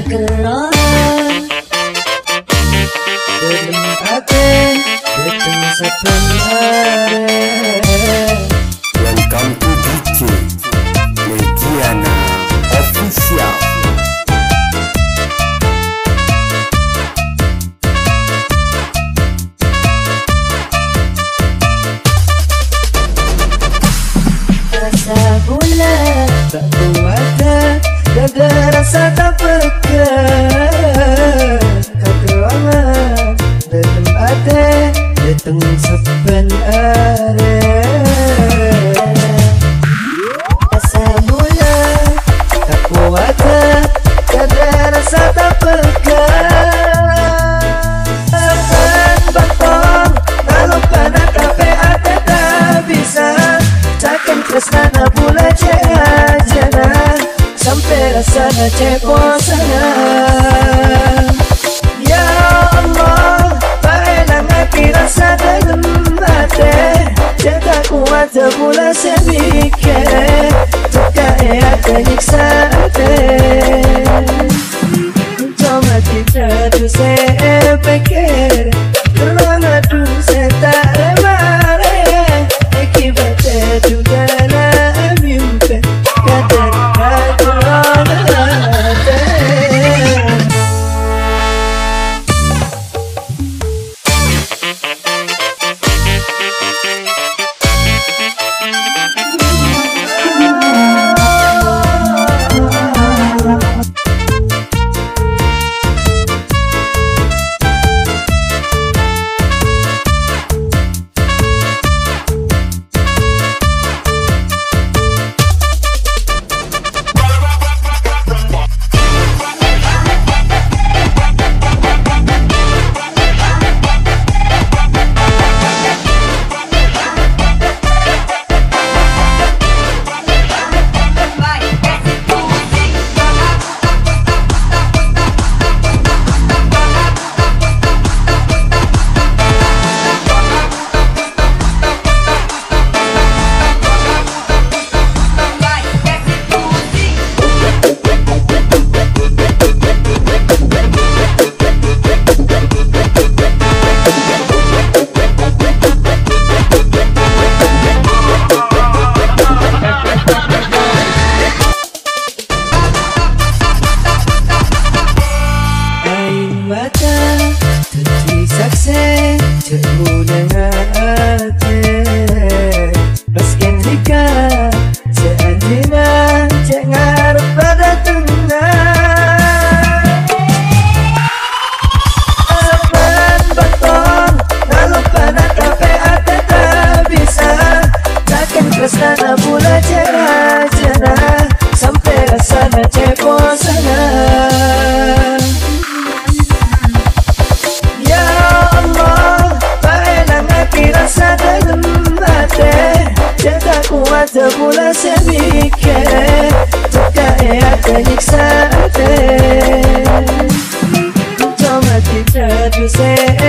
kegerangan dalam hati datang sebenarnya. Welcome to DJ Legiana Official. Rasa bulan tak kuat, jaga rasa tak pegang. Kegerangan dalam hati datang sebenarnya. Rasa bulan tak kuat, jaga rasa tak pegang. Bantong kalau panas tapi hati tak bisa. Takkan tresnana pula jana sampai rasanya ceposana. Ya Allah, baiklah hati rasa dalam hati. Jaga kuat pula semikir, tukai ada nyiksa hati. Cuma tidak tu saya pikir, terang aduh saya tak lemari. Akibatnya juga nak mimpi kadang kadang hati. Sana pula jana sampai rasanya ceposana. Ya Allah, baiklah hati rasa dalam hati. Jaga kuat pula semikir, tukai ada nyiksa hati. Cuma tidak tu saya